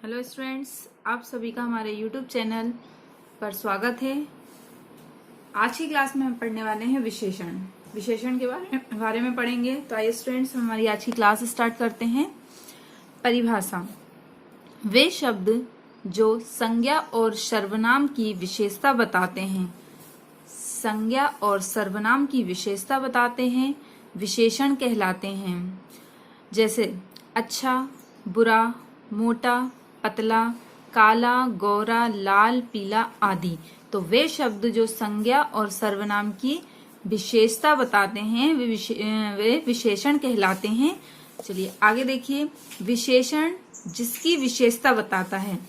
Hello students, आप सभी का हमारे यूट्यूब चैनल पर स्वागत है। आज की क्लास में हम पढ़ने वाले हैं विशेषण के बारे में पढ़ेंगे। तो आइए स्टूडेंट्स, हम हमारी आज की क्लास स्टार्ट करते हैं। परिभाषा: वे शब्द जो संज्ञा और सर्वनाम की विशेषता बताते हैं, संज्ञा और सर्वनाम की विशेषता बताते हैं, विशेषण कहलाते हैं। जैसे अच्छा, बुरा, मोटा, पतला, काला, गोरा, लाल, पीला आदि। तो वे शब्द जो संज्ञा और सर्वनाम की विशेषता बताते हैं वे विशेषण कहलाते हैं। चलिए आगे देखिए। विशेषण जिसकी विशेषता बताता है,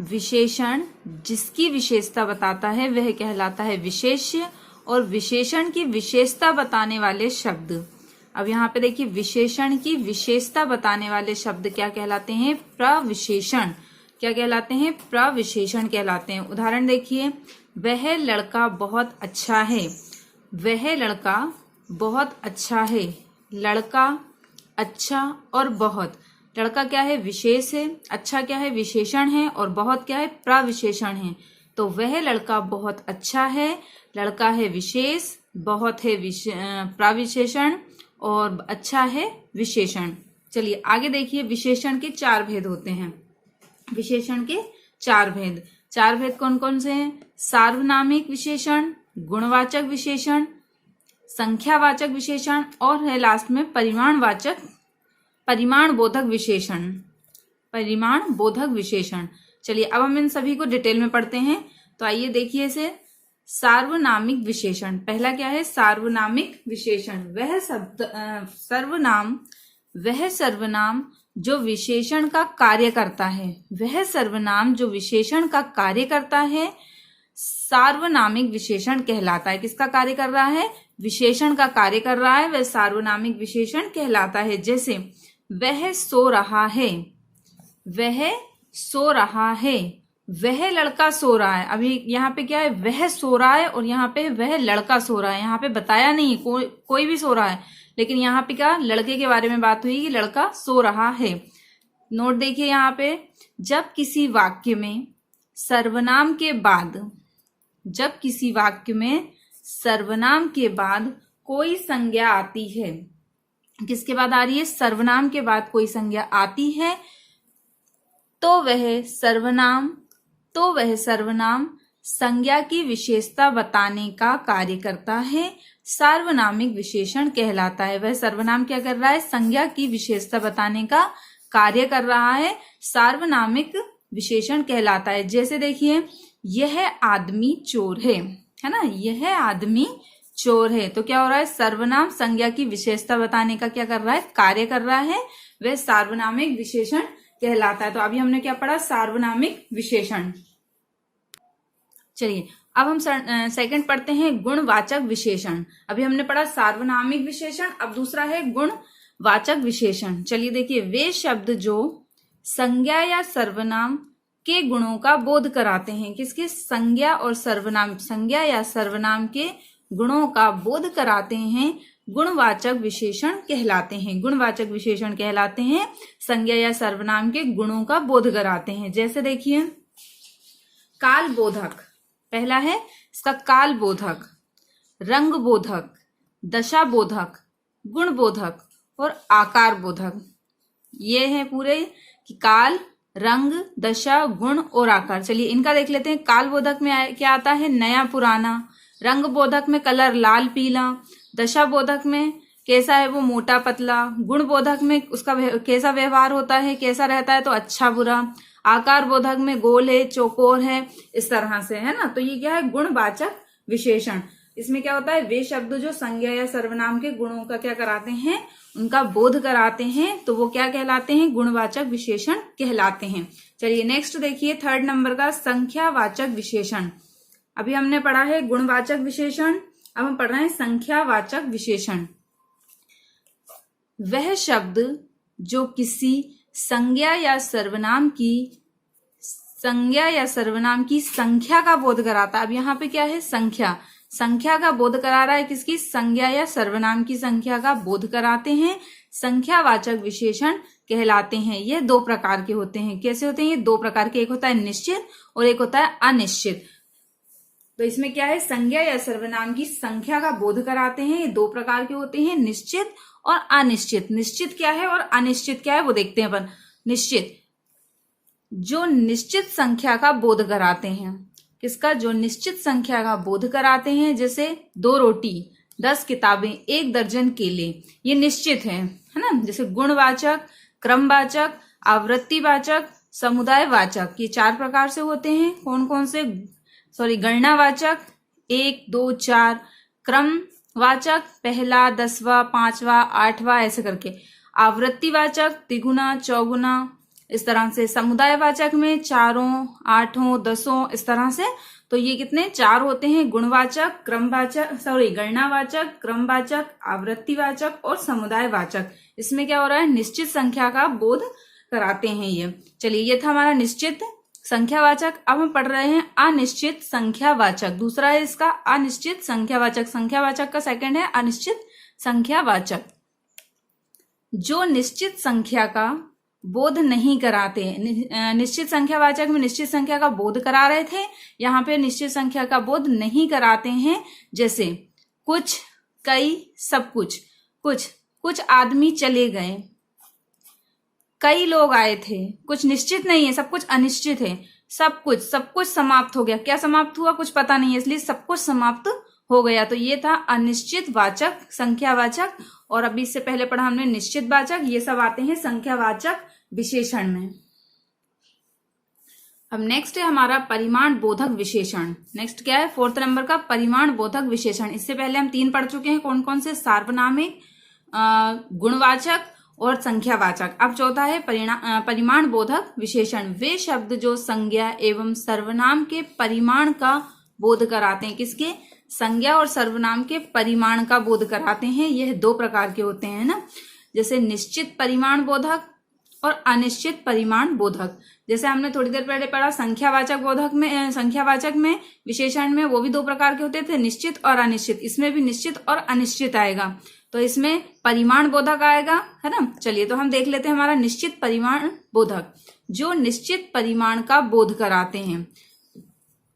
विशेषण जिसकी विशेषता बताता है वह कहलाता है विशेष्य। और विशेषण की विशेषता बताने वाले शब्द, अब यहाँ पे देखिए, विशेषण की विशेषता बताने वाले शब्द क्या कहलाते हैं? प्रविशेषण। क्या कहलाते हैं? प्रविशेषण कहलाते हैं। उदाहरण देखिए, वह लड़का बहुत अच्छा है। वह लड़का बहुत अच्छा है। लड़का, अच्छा और बहुत। लड़का क्या है? विशेष है। अच्छा क्या है? विशेषण है। और बहुत क्या है? प्रविशेषण है। तो वह लड़का बहुत अच्छा है, लड़का है विशेष, बहुत है प्रविशेषण और अच्छा है विशेषण। चलिए आगे देखिए। विशेषण के 4 भेद होते हैं। विशेषण के 4 भेद। 4 भेद कौन कौन से हैं? सार्वनामिक विशेषण, गुणवाचक विशेषण, संख्यावाचक विशेषण और है लास्ट में परिमाणबोधक विशेषण। परिमाणबोधक विशेषण। चलिए अब हम इन सभी को डिटेल में पढ़ते हैं। तो आइए देखिए इसे। सार्वनामिक विशेषण, पहला क्या है? सार्वनामिक विशेषण। वह सर्वनाम जो विशेषण का कार्य करता है। वह सर्वनाम जो विशेषण का कार्य करता है सार्वनामिक विशेषण कहलाता है। किसका कार्य कर रहा है? विशेषण का कार्य कर रहा है, वह सार्वनामिक विशेषण कहलाता है। जैसे वह सो रहा है। वह सो रहा है। वह लड़का सो रहा है। अभी यहाँ पे क्या है? वह सो रहा है और यहाँ पे वह लड़का सो रहा है। यहाँ पे बताया नहीं, कोई भी सो रहा है, लेकिन यहाँ पे क्या, लड़के के बारे में बात हुई कि लड़का सो रहा है। नोट देखिए यहाँ पे, जब किसी वाक्य में सर्वनाम के बाद, जब किसी वाक्य में सर्वनाम के बाद कोई संज्ञा आती है, किसके बाद आ रही है? सर्वनाम के बाद कोई संज्ञा आती है, तो वह सर्वनाम संज्ञा की विशेषता बताने का कार्य करता है, सार्वनामिक विशेषण कहलाता है। वह सर्वनाम क्या कर रहा है? संज्ञा की विशेषता बताने का कार्य कर रहा है, सार्वनामिक विशेषण कहलाता है। जैसे देखिए, यह आदमी चोर है ना? यह आदमी चोर है। तो क्या हो रहा है? सर्वनाम संज्ञा की विशेषता बताने का क्या कर रहा है? कार्य कर रहा है, वह सार्वनामिक विशेषण कहलाता है। तो अभी हमने क्या पढ़ा? सार्वनामिक विशेषण। चलिए अब हम सेकंड पढ़ते हैं, गुणवाचक विशेषण। अभी हमने पढ़ा सार्वनामिक विशेषण, अब दूसरा है गुणवाचक विशेषण। चलिए देखिए, वे शब्द जो संज्ञा या सर्वनाम के गुणों का बोध कराते हैं। किसके? संज्ञा और सर्वनाम, संज्ञा या सर्वनाम के गुणों का बोध कराते हैं, गुणवाचक विशेषण कहलाते हैं। गुणवाचक विशेषण कहलाते हैं, संज्ञा या सर्वनाम के गुणों का बोध कराते हैं। जैसे देखिए, कालबोधक, पहला है इसका कालबोधक, रंगबोधक, दशाबोधक, गुणबोधक और आकार बोधक। ये है पूरे कि काल, रंग, दशा, गुण और आकार। चलिए इनका देख लेते हैं। कालबोधक में क्या आता है? नया पुराना। रंगबोधक में कलर लाल पीला। दशाबोधक में कैसा है वो? मोटा पतला। गुणबोधक में उसका कैसा व्यवहार होता है, कैसा रहता है? तो अच्छा बुरा। आकार बोधक में गोल है, चौकोर है, इस तरह से, है ना? तो ये क्या है? गुणवाचक विशेषण। इसमें क्या होता है? वे शब्द जो संज्ञा या सर्वनाम के गुणों का क्या कराते हैं? उनका बोध कराते हैं, तो वो क्या कहलाते हैं? गुणवाचक विशेषण कहलाते हैं। चलिए नेक्स्ट देखिए, 3rd नंबर का संख्यावाचक विशेषण। अभी हमने पढ़ा है गुणवाचक विशेषण, अब हम पढ़ रहे हैं संख्यावाचक विशेषण। वह शब्द जो किसी संज्ञा या सर्वनाम की संख्या का बोध कराता है। अब यहाँ पे क्या है? संख्या का बोध करा रहा है। किसकी? संज्ञा या सर्वनाम की संख्या का बोध कराते हैं, संख्यावाचक विशेषण कहलाते हैं। यह दो प्रकार के होते हैं। कैसे होते हैं ये? दो प्रकार के, एक होता है निश्चित और एक होता है अनिश्चित। तो इसमें क्या है, संज्ञा या सर्वनाम की संख्या का बोध कराते हैं। ये दो प्रकार के होते हैं, निश्चित और अनिश्चित। निश्चित क्या है और अनिश्चित क्या है वो देखते हैं अपन। निश्चित जो निश्चित संख्या का बोध कराते हैं। किसका? जो निश्चित संख्या का बोध कराते हैं। जैसे 2 रोटी, 10 किताबें, 1 दर्जन केले, ये निश्चित है ना। जैसे गुणवाचक, क्रमवाचक, आवृत्तिवाचक, समुदायवाचक, ये 4 प्रकार से होते हैं। कौन कौन से? गणनावाचक 1, 2, 4, क्रमवाचक पहला, 10वां, 5वां, 8वां, ऐसे करके। आवृत्तिवाचक तिगुना, चौगुना, इस तरह से। समुदायवाचक में 4, 8, 10, इस तरह से। तो ये कितने? 4 होते हैं, गुणवाचक, गणनावाचक, क्रमवाचक, आवृत्तिवाचक और समुदायवाचक। इसमें क्या हो रहा है? निश्चित संख्या का बोध कराते हैं ये। चलिए, ये था हमारा निश्चित संख्यावाचक। अब हम पढ़ रहे हैं अनिश्चित संख्यावाचक। दूसरा है इसका अनिश्चित संख्यावाचक। संख्यावाचक का सेकंड है अनिश्चित संख्यावाचक। जो निश्चित संख्या का बोध नहीं कराते। निश्चित संख्यावाचक में निश्चित संख्या का बोध करा रहे थे, यहाँ पे निश्चित संख्या का बोध नहीं कराते हैं। जैसे कुछ, कई, सब कुछ। कुछ आदमी चले गए, कई लोग आए थे। कुछ निश्चित नहीं है, सब कुछ अनिश्चित है। सब कुछ समाप्त हो गया। क्या समाप्त हुआ? कुछ पता नहीं है, इसलिए सब कुछ समाप्त हो गया। तो ये था अनिश्चित वाचक संख्यावाचक। और अभी इससे पहले पढ़ा हमने निश्चित वाचक। ये सब आते हैं संख्यावाचक विशेषण में। अब नेक्स्ट है हमारा परिमाण बोधक विशेषण। नेक्स्ट क्या है? 4th नंबर का परिमाण बोधक विशेषण। इससे पहले हम 3 पढ़ चुके हैं। कौन कौन से? सार्वनामिक, गुणवाचक और संख्यावाचक। अब चौथा है परिमाण बोधक विशेषण। वे शब्द जो संज्ञा एवं सर्वनाम के परिमाण का बोध कराते हैं। किसके? संज्ञा और सर्वनाम के परिमाण का बोध कराते हैं। यह 2 प्रकार के होते हैं ना। जैसे निश्चित परिमाण बोधक और अनिश्चित परिमाण बोधक। जैसे हमने थोड़ी देर पहले पढ़ा संख्यावाचक बोधक में, संख्यावाचक में विशेषण में, वो भी 2 प्रकार के होते थे, निश्चित और अनिश्चित। इसमें भी निश्चित और अनिश्चित आएगा, तो इसमें परिमाण बोधक आएगा, है ना। चलिए, तो हम देख लेते हैं हमारा निश्चित परिमाण बोधक। जो निश्चित परिमाण का बोध कराते हैं।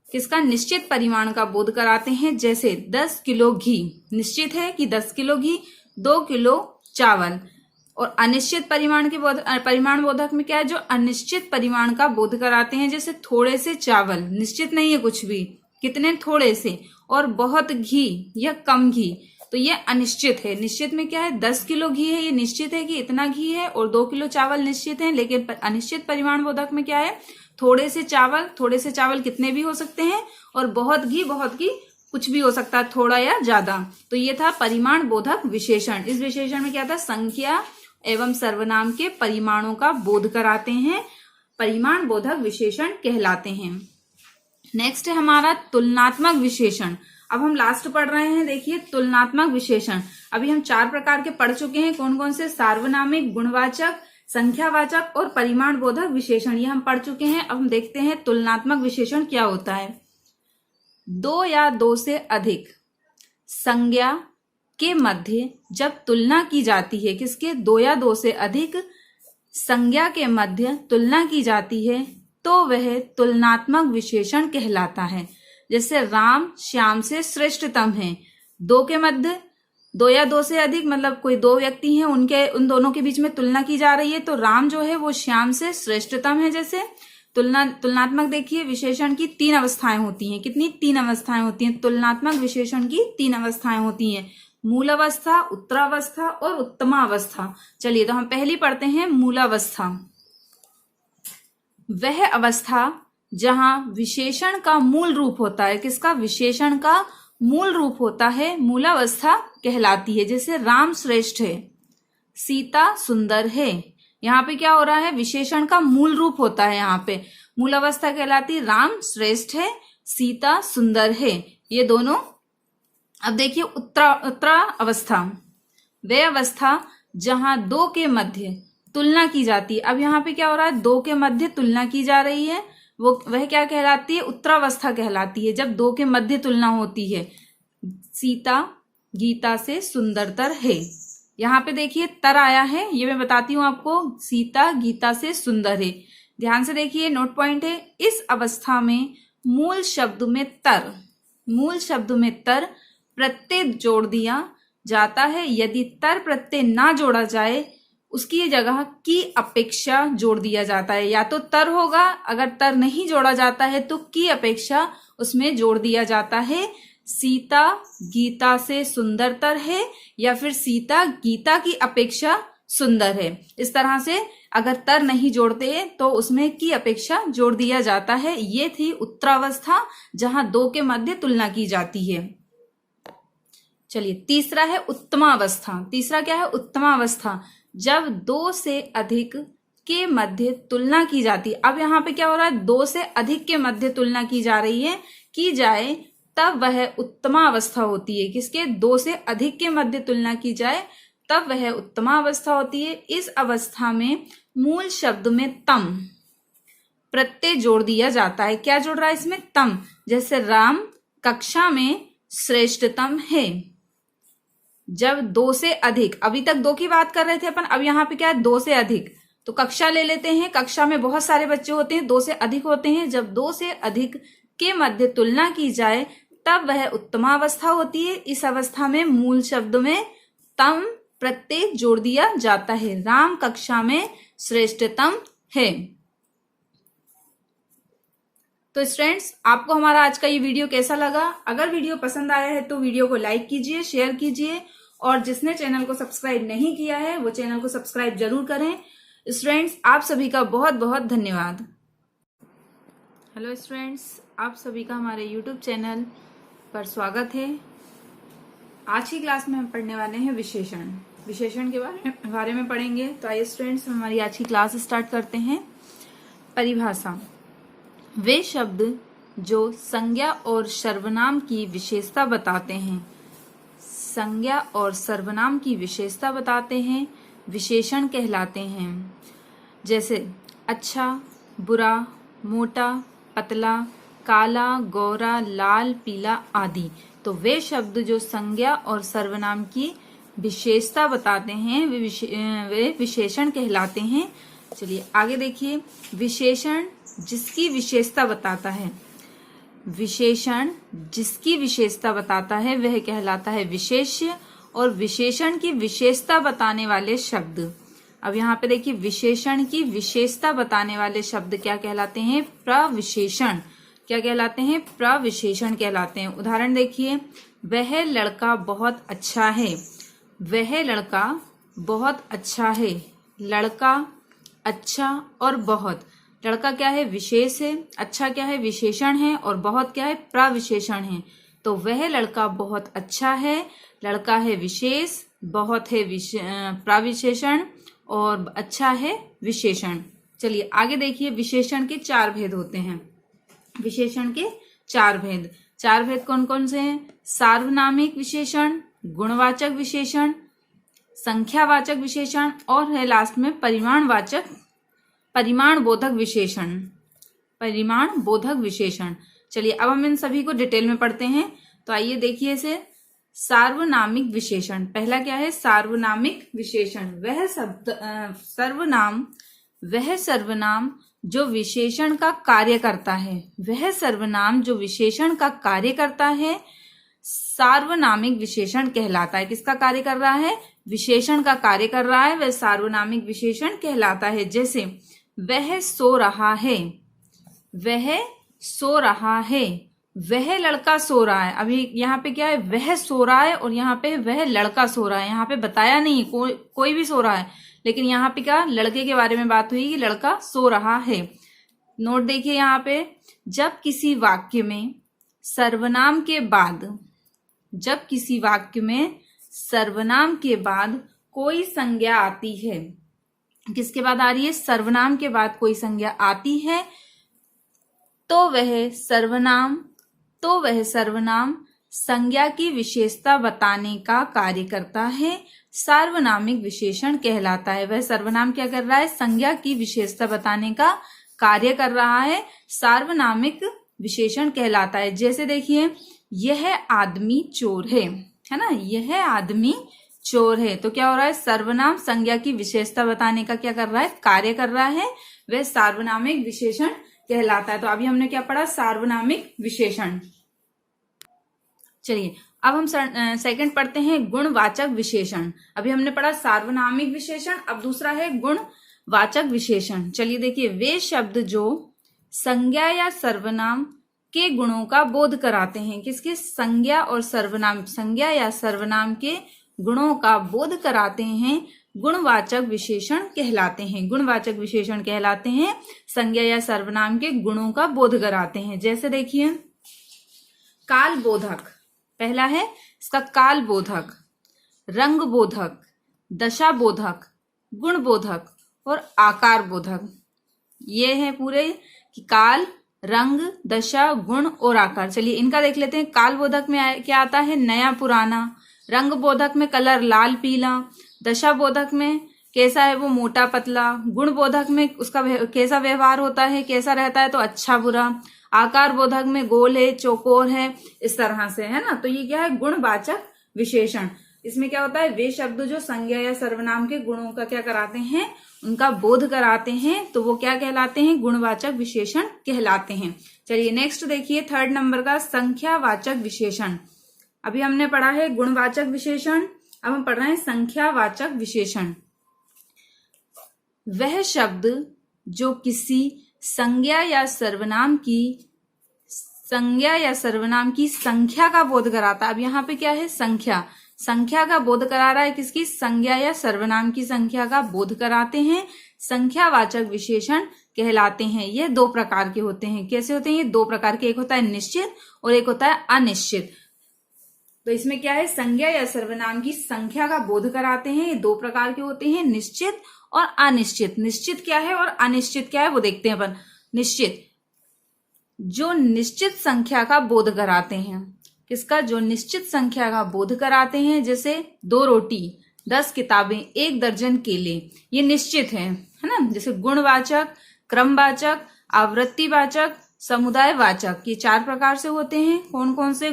किसका? निश्चित परिमाण का बोध कराते हैं। जैसे 10 किलो घी, निश्चित है कि 10 किलो घी, 2 किलो चावल। और अनिश्चित परिमाण बोधक में क्या है? जो अनिश्चित परिमाण का बोध कराते हैं। जैसे थोड़े से चावल, निश्चित नहीं है कुछ भी, कितने? थोड़े से। और बहुत घी या कम घी, तो ये अनिश्चित है। निश्चित में क्या है? 10 किलो घी है, ये निश्चित है कि इतना घी है। और 2 किलो चावल निश्चित है। लेकिन अनिश्चित परिमाण बोधक में क्या है? थोड़े से चावल कितने भी हो सकते हैं। और बहुत घी कुछ भी हो सकता है, थोड़ा या ज्यादा। तो ये था परिमाण बोधक विशेषण। इस विशेषण में क्या था? संख्या एवं सर्वनाम के परिमाणों का बोध कराते हैं, परिमाण बोधक विशेषण कहलाते हैं। नेक्स्ट है हमारा तुलनात्मक विशेषण। अब हम लास्ट पढ़ रहे हैं, देखिए तुलनात्मक विशेषण। अभी हम 4 प्रकार के पढ़ चुके हैं। कौन कौन से? सार्वनामिक, गुणवाचक, संख्यावाचक और परिमाण बोधक विशेषण, ये हम पढ़ चुके हैं। अब हम देखते हैं तुलनात्मक विशेषण क्या होता है। 2 या 2 से अधिक संज्ञा के मध्य जब तुलना की जाती है। किसके? 2 या 2 से अधिक संज्ञा के मध्य तुलना की जाती है, तो वह तुलनात्मक विशेषण कहलाता है। जैसे राम श्याम से श्रेष्ठतम है। 2 के मध्य, 2 या 2 से अधिक, मतलब कोई 2 व्यक्ति हैं, उन दोनों के बीच में तुलना की जा रही है, तो राम जो है वो श्याम से श्रेष्ठतम है। जैसे तुलनात्मक देखिए विशेषण की 3 अवस्थाएं होती हैं। कितनी? 3 अवस्थाएं होती हैं। तुलनात्मक विशेषण की 3 अवस्थाएं होती हैं। मूल अवस्था, उत्तरावस्था और उत्तमावस्था। चलिए, तो हम पहली पढ़ते हैं मूलावस्था। वह अवस्था जहां विशेषण का मूल रूप होता है। किसका? विशेषण का मूल रूप होता है, मूलावस्था कहलाती है। जैसे राम श्रेष्ठ है, सीता सुंदर है। यहाँ पे क्या हो रहा है? विशेषण का मूल रूप होता है। यहाँ पे मूलावस्था कहलाती है। राम श्रेष्ठ है, सीता सुंदर है, ये दोनों। अब देखिए उत्तरा अवस्था, वह अवस्था जहां 2 के मध्य तुलना की जाती है। अब यहाँ पे क्या हो रहा है? 2 के मध्य तुलना की जा रही है, वह क्या कहलाती है? उत्तरावस्था कहलाती है। जब 2 के मध्य तुलना होती है। सीता गीता से सुंदरतर है, यहाँ पे देखिए तर आया है, ये मैं बताती हूँ आपको। सीता गीता से सुंदर है। ध्यान से देखिए, नोट पॉइंट है। इस अवस्था में मूल शब्द में तर प्रत्यय जोड़ दिया जाता है। यदि तर प्रत्यय ना जोड़ा जाए, उसकी जगह की अपेक्षा जोड़ दिया जाता है। या तो तर होगा, अगर तर नहीं जोड़ा जाता है तो की अपेक्षा उसमें जोड़ दिया जाता है। सीता गीता से सुंदरतर है, या फिर सीता गीता की अपेक्षा सुंदर है। इस तरह से अगर तर नहीं जोड़ते तो उसमें की अपेक्षा जोड़ दिया जाता है। ये थी उत्तरावस्था, जहां दो के मध्य तुलना की जाती है। चलिए, तीसरा है उत्तमावस्था। तीसरा क्या है? उत्तमावस्था, जब दो से अधिक के मध्य तुलना की जाती है। अब यहाँ पे क्या हो रहा है? दो से अधिक के मध्य तुलना की जा रही है, की जाए तब वह उत्तमावस्था होती है। किसके? दो से अधिक के मध्य तुलना की जाए तब वह उत्तमावस्था होती है। इस अवस्था में मूल शब्द में तम प्रत्यय जोड़ दिया जाता है। क्या जोड़ रहा है इसमें? तम। जैसे राम कक्षा में श्रेष्ठतम है। जब दो से अधिक, अभी तक दो की बात कर रहे थे अपन, अब यहाँ पे क्या है? दो से अधिक। तो कक्षा ले लेते हैं, कक्षा में बहुत सारे बच्चे होते हैं, दो से अधिक होते हैं। जब दो से अधिक के मध्य तुलना की जाए तब वह उत्तमावस्था होती है। इस अवस्था में मूल शब्द में तम प्रत्यय जोड़ दिया जाता है। राम कक्षा में श्रेष्ठतम है। तो स्टूडेंट्स, आपको हमारा आज का ये वीडियो कैसा लगा? अगर वीडियो पसंद आया है तो वीडियो को लाइक कीजिए, शेयर कीजिए, और जिसने चैनल को सब्सक्राइब नहीं किया है वो चैनल को सब्सक्राइब जरूर करें। स्टूडेंट्स, आप सभी का बहुत बहुत धन्यवाद। हेलो स्टूडेंट्स, आप सभी का हमारे यूट्यूब चैनल पर स्वागत है। आज की क्लास में हम पढ़ने वाले हैं विशेषण। विशेषण के बारे में पढ़ेंगे। तो आइए स्टूडेंट्स, हम हमारी आज की क्लास स्टार्ट करते हैं। परिभाषा: वे शब्द जो संज्ञा और सर्वनाम की विशेषता बताते हैं, संज्ञा और सर्वनाम की विशेषता बताते हैं, विशेषण कहलाते हैं। जैसे अच्छा, बुरा, मोटा, पतला, काला, गोरा, लाल, पीला आदि। तो वे शब्द जो संज्ञा और सर्वनाम की विशेषता बताते हैं वे विशेषण कहलाते हैं। चलिए आगे देखिए। विशेषण जिसकी विशेषता बताता है, विशेषण जिसकी विशेषता बताता है वह कहलाता है विशेष्य, और विशेषण की विशेषता बताने वाले शब्द। अब यहाँ पे देखिए, विशेषण की विशेषता बताने वाले शब्द क्या कहलाते हैं? प्रविशेषण। क्या कहलाते हैं? प्रविशेषण कहलाते हैं। उदाहरण देखिए, वह लड़का बहुत अच्छा है। वह लड़का बहुत अच्छा है। लड़का, अच्छा और बहुत। लड़का क्या है? विशेष है। अच्छा क्या है? विशेषण है। और बहुत क्या है? प्रविशेषण है। तो वह लड़का बहुत अच्छा है, लड़का है विशेष, बहुत है प्रविशेषण, और अच्छा है विशेषण। चलिए आगे देखिए। विशेषण के चार भेद होते हैं। विशेषण के चार भेद। चार भेद कौन कौन से हैं? सार्वनामिक विशेषण, गुणवाचक विशेषण, संख्यावाचक विशेषण, और है लास्ट में परिमाण बोधक विशेषण। परिमाण बोधक विशेषण। चलिए अब हम इन सभी को डिटेल में पढ़ते हैं। तो आइए देखिए इसे। सार्वनामिक विशेषण। पहला क्या है? सार्वनामिक विशेषण। वह सर्वनाम जो विशेषण का कार्य करता है। वह सर्वनाम जो विशेषण का कार्य करता है सार्वनामिक विशेषण कहलाता है। किसका कार्य कर रहा है? विशेषण का कार्य कर रहा है, वह सार्वनामिक विशेषण कहलाता है। जैसे वह सो रहा है। वह सो रहा है। वह लड़का सो रहा है। अभी यहाँ पे क्या है? वह सो रहा है, और यहाँ पे वह लड़का सो रहा है। यहाँ पे बताया नहीं कोई भी सो रहा है, लेकिन यहाँ पे क्या? लड़के के बारे में बात हुई कि लड़का सो रहा है। नोट देखिए यहाँ पे, जब किसी वाक्य में सर्वनाम के बाद, जब किसी वाक्य में सर्वनाम के बाद कोई संज्ञा आती है। किसके बाद आ रही है? सर्वनाम के बाद कोई संज्ञा आती है, तो वह सर्वनाम संज्ञा की विशेषता बताने का कार्य करता है, सार्वनामिक विशेषण कहलाता है। वह सर्वनाम क्या कर रहा है? संज्ञा की विशेषता बताने का कार्य कर रहा है, सार्वनामिक विशेषण कहलाता है। जैसे देखिए, यह आदमी चोर है ना? यह आदमी चोर है। तो क्या हो रहा है, सर्वनाम संज्ञा की विशेषता बताने का क्या कर रहा है, कार्य कर रहा है, वह सार्वनामिक विशेषण कहलाता है। तो अभी हमने क्या पढ़ा, सार्वनामिक विशेषण। चलिए अब हम सेकंड पढ़ते हैं गुणवाचक विशेषण। अभी हमने पढ़ा सार्वनामिक विशेषण, अब दूसरा है गुणवाचक विशेषण। चलिए देखिए, वे शब्द जो संज्ञा या सर्वनाम के गुणों का बोध कराते हैं, किसके, संज्ञा और सर्वनाम, संज्ञा या सर्वनाम के गुणों का बोध कराते हैं, गुणवाचक विशेषण कहलाते हैं। गुणवाचक विशेषण कहलाते हैं, संज्ञा या सर्वनाम के गुणों का बोध कराते हैं। जैसे देखिए, काल बोधक, पहला है इसका काल बोधक, रंग बोधक, दशा बोधक, गुण बोधक और आकार बोधक। ये है पूरे कि काल, रंग, दशा, गुण और आकार। चलिए इनका देख लेते हैं। काल बोधक में क्या आता है, नया पुराना। रंग बोधक में कलर लाल पीला। दशा बोधक में कैसा है वो, मोटा पतला। गुण बोधक में उसका कैसा व्यवहार होता है, कैसा रहता है, तो अच्छा बुरा। आकार बोधक में गोल है, चौकोर है, इस तरह से, है ना। तो ये क्या है, गुणवाचक विशेषण। इसमें क्या होता है, वे शब्द जो संज्ञा या सर्वनाम के गुणों का क्या कराते हैं, उनका बोध कराते हैं, तो वो क्या कहलाते हैं, गुणवाचक विशेषण कहलाते हैं। चलिए नेक्स्ट देखिए, थर्ड नंबर का संख्यावाचक विशेषण। अभी हमने पढ़ा है गुणवाचक विशेषण, अब हम पढ़ रहे हैं संख्यावाचक विशेषण। वह शब्द जो किसी संज्ञा या सर्वनाम की संख्या का बोध कराता है। अब यहाँ पे क्या है, संख्या का बोध करा रहा है, किसकी, संज्ञा या सर्वनाम की संख्या का बोध कराते हैं, संख्यावाचक विशेषण कहलाते हैं। ये दो प्रकार के होते हैं। कैसे होते हैं ये, दो प्रकार के, एक होता है निश्चित और एक होता है अनिश्चित। तो इसमें क्या है, संज्ञा या सर्वनाम की संख्या का बोध कराते हैं। ये दो प्रकार के होते हैं, निश्चित और अनिश्चित। निश्चित क्या है और अनिश्चित क्या है वो देखते हैं अपन। निश्चित, जो निश्चित संख्या का बोध कराते हैं, किसका, जो निश्चित संख्या का बोध कराते हैं। जैसे 2 रोटी, 10 किताबें, 1 दर्जन केले, ये निश्चित है ना। जैसे गुणवाचक, क्रमवाचक, आवृत्तिवाचक, समुदायवाचक, ये 4 प्रकार से होते हैं। कौन कौन से,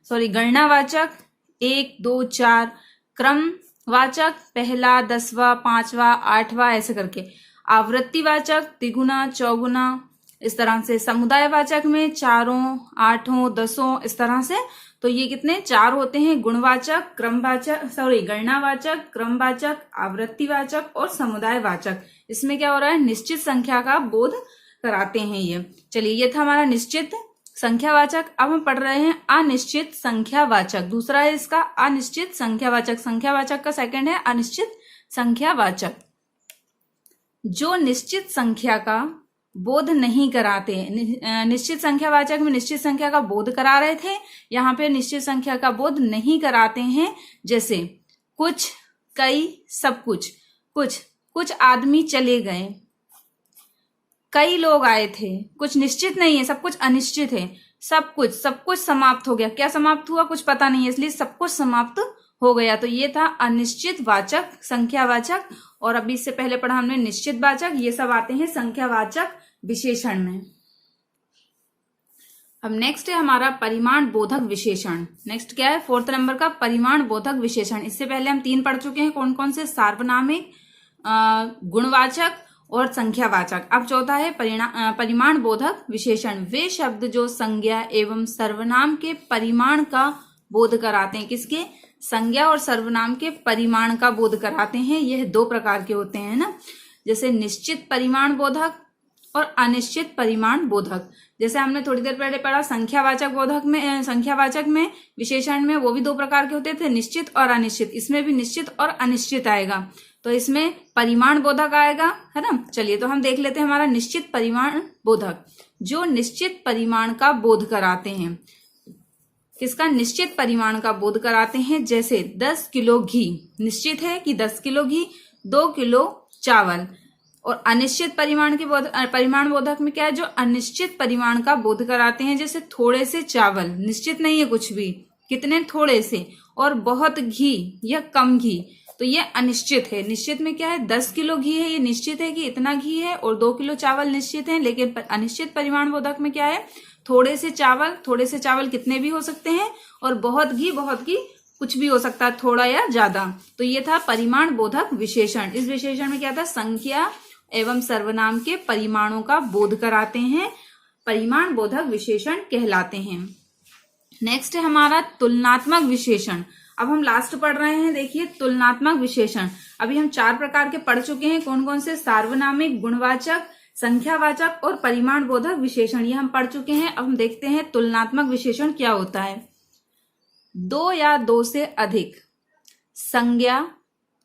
गणनावाचक 1, 2, 4, क्रमवाचक पहला, 10वां, 5वां, 8वां, ऐसे करके। आवृत्तिवाचक तिगुना, चौगुना, इस तरह से। समुदायवाचक में 4, 8, 10, इस तरह से। तो ये कितने, 4 होते हैं, गुणवाचक, गणनावाचक, क्रमवाचक, आवृत्तिवाचक और समुदायवाचक। इसमें क्या हो रहा है, निश्चित संख्या का बोध कराते हैं ये। चलिए ये था हमारा निश्चित संख्यावाचक। अब हम पढ़ रहे हैं अनिश्चित संख्यावाचक। दूसरा है इसका अनिश्चित संख्यावाचक। संख्यावाचक का सेकंड है अनिश्चित संख्यावाचक। जो निश्चित संख्या का बोध नहीं कराते। निश्चित संख्यावाचक में निश्चित संख्या का बोध करा रहे थे, यहाँ पे निश्चित संख्या का बोध नहीं कराते हैं। जैसे कुछ, कई, सब कुछ। कुछ आदमी चले गए, कई लोग आए थे। कुछ निश्चित नहीं है, सब कुछ अनिश्चित है। सब कुछ समाप्त हो गया। क्या समाप्त हुआ, कुछ पता नहीं है, इसलिए सब कुछ समाप्त हो गया। तो ये था अनिश्चित वाचक संख्यावाचक। और अभी इससे पहले पढ़ा हमने निश्चित वाचक। ये सब आते हैं संख्यावाचक विशेषण में। अब नेक्स्ट है हमारा परिमाण बोधक विशेषण। नेक्स्ट क्या है, 4th नंबर का परिमाण बोधक विशेषण। इससे पहले हम 3 पढ़ चुके हैं, कौन कौन से, सार्वनामिक, गुणवाचक और संख्यावाचक। अब चौथा है परिमाण बोधक विशेषण। वे शब्द जो संज्ञा एवं सर्वनाम के परिमाण का बोध कराते हैं, किसके, संज्ञा और सर्वनाम के परिमाण का बोध कराते हैं। यह 2 प्रकार के होते हैं ना। जैसे निश्चित परिमाण बोधक और अनिश्चित परिमाण बोधक। जैसे हमने थोड़ी देर पहले पढ़ा संख्यावाचक में विशेषण में, वो भी 2 प्रकार के होते थे, निश्चित और अनिश्चित। इसमें भी निश्चित और अनिश्चित आएगा, तो इसमें परिमाण बोधक आएगा, है ना। चलिए तो हम देख लेते हैं हमारा निश्चित परिमाण बोधक। जो निश्चित परिमाण का बोध कराते हैं, किसका, निश्चित परिमाण का बोध कराते हैं। जैसे 10 किलो घी, निश्चित है कि 10 किलो घी, 2 किलो चावल। और अनिश्चित परिमाण बोधक में क्या है, जो अनिश्चित परिमाण का बोध कराते हैं। जैसे थोड़े से चावल, निश्चित नहीं है कुछ भी, कितने, थोड़े से। और बहुत घी या कम घी, तो ये अनिश्चित है। निश्चित में क्या है, 10 किलो घी है, ये निश्चित है कि इतना घी है। और 2 किलो चावल निश्चित है। लेकिन अनिश्चित परिमाण बोधक में क्या है, थोड़े से चावल कितने भी हो सकते हैं। और बहुत घी कुछ भी हो सकता है, थोड़ा या ज्यादा। तो ये था परिमाण बोधक विशेषण। इस विशेषण में क्या था, संख्या एवं सर्वनाम के परिमाणों का बोध कराते हैं, परिमाण बोधक विशेषण कहलाते हैं। नेक्स्ट है हमारा तुलनात्मक विशेषण। अब हम लास्ट पढ़ रहे हैं, देखिए तुलनात्मक विशेषण। अभी हम 4 प्रकार के पढ़ चुके हैं, कौन कौन से, सार्वनामिक, गुणवाचक, संख्यावाचक और परिमाण बोधक विशेषण, ये हम पढ़ चुके हैं। अब हम देखते हैं तुलनात्मक विशेषण क्या होता है। 2 या 2 से अधिक संज्ञा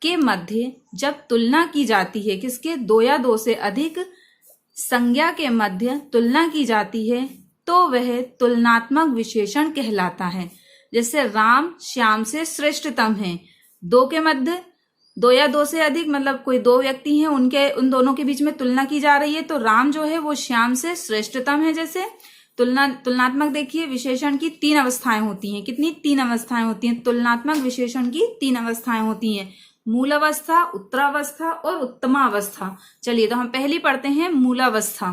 के मध्य जब तुलना की जाती है, किसके, 2 या 2 से अधिक संज्ञा के मध्य तुलना की जाती है तो वह तुलनात्मक विशेषण कहलाता है। जैसे राम श्याम से श्रेष्ठतम है, 2 के मध्य, 2 या 2 से अधिक मतलब कोई 2 व्यक्ति हैं, उन दोनों के बीच में तुलना की जा रही है, तो राम जो है वो श्याम से श्रेष्ठतम है। जैसे तुलनात्मक देखिए विशेषण की 3 अवस्थाएं होती हैं। कितनी, 3 अवस्थाएं होती हैं। तुलनात्मक विशेषण की 3 अवस्थाएं होती हैं, मूलावस्था, उत्तरावस्था और उत्तमावस्था। चलिए तो हम पहली पढ़ते हैं मूलावस्था।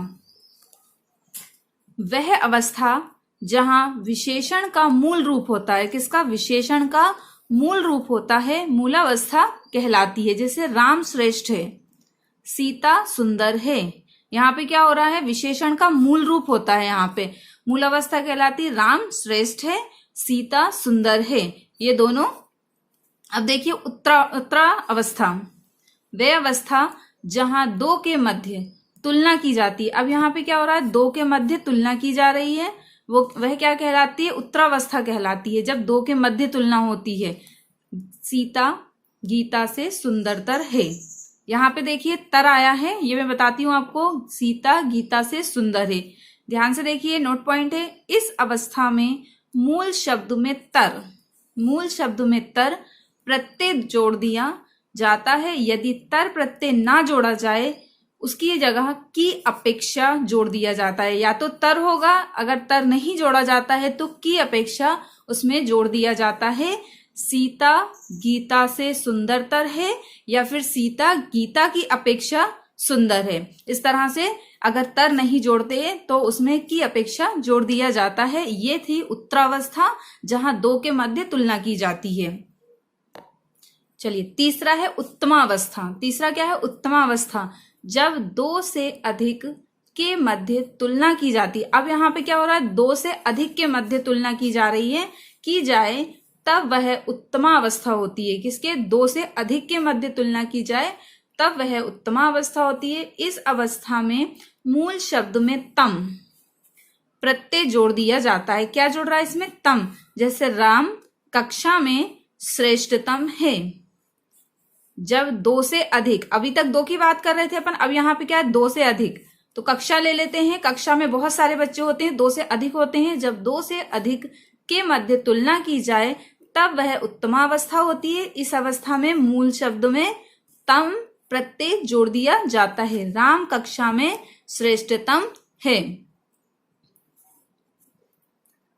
वह अवस्था जहां विशेषण का मूल रूप होता है, किसका, विशेषण का मूल रूप होता है, मूलावस्था कहलाती है। जैसे राम श्रेष्ठ है, सीता सुंदर है, यहाँ पे क्या हो रहा है, विशेषण का मूल रूप होता है, यहाँ पे मूलावस्था कहलाती है। राम श्रेष्ठ है, सीता सुंदर है, ये दोनों। अब देखिए उत्तरा अवस्था, वह अवस्था जहां 2 के मध्य तुलना की जाती है। अब यहाँ पे क्या हो रहा है, 2 के मध्य तुलना की जा रही है, वह क्या कहलाती है, उत्तरावस्था कहलाती है, जब 2 के मध्य तुलना होती है। सीता गीता से सुंदरतर है, यहाँ पे देखिए तर आया है, ये मैं बताती हूँ आपको, सीता गीता से सुंदर है। ध्यान से देखिए, नोट पॉइंट है, इस अवस्था में मूल शब्द में तर प्रत्यय जोड़ दिया जाता है। यदि तर प्रत्यय ना जोड़ा जाए, उसकी जगह की अपेक्षा जोड़ दिया जाता है। या तो तर होगा, अगर तर नहीं जोड़ा जाता है तो की अपेक्षा उसमें जोड़ दिया जाता है। सीता गीता से सुंदरतर है, या फिर सीता गीता की अपेक्षा सुंदर है। इस तरह से अगर तर नहीं जोड़ते तो उसमें की अपेक्षा जोड़ दिया जाता है। ये थी उत्तरावस्था, जहां 2 के मध्य तुलना की जाती है। चलिए तीसरा है उत्तमावस्था। तीसरा क्या है, उत्तमावस्था, जब 2 से अधिक के मध्य तुलना की जाती है। अब यहाँ पे क्या हो रहा है, 2 से अधिक के मध्य तुलना की जा रही है, की जाए तब वह उत्तमावस्था होती है। किसके, 2 से अधिक के मध्य तुलना की जाए तब वह उत्तमावस्था होती है। इस अवस्था में मूल शब्द में तम प्रत्यय जोड़ दिया जाता है। क्या जोड़ रहा है इसमें, तम। जैसे राम कक्षा में श्रेष्ठतम है। जब 2 से अधिक, अभी तक 2 की बात कर रहे थे अपन, अब यहाँ पे क्या है, 2 से अधिक, तो कक्षा ले लेते हैं, कक्षा में बहुत सारे बच्चे होते हैं, 2 से अधिक होते हैं। जब 2 से अधिक के मध्य तुलना की जाए तब वह उत्तमावस्था होती है। इस अवस्था में मूल शब्द में तम प्रत्यय जोड़ दिया जाता है। राम कक्षा में श्रेष्ठतम है।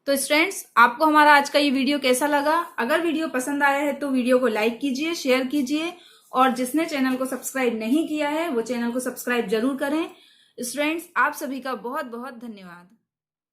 तो स्टूडेंट्स, आपको हमारा आज का ये वीडियो कैसा लगा? अगर वीडियो पसंद आया है तो वीडियो को लाइक कीजिए, शेयर कीजिए, और जिसने चैनल को सब्सक्राइब नहीं किया है वो चैनल को सब्सक्राइब जरूर करें। स्टूडेंट्स, आप सभी का बहुत बहुत धन्यवाद।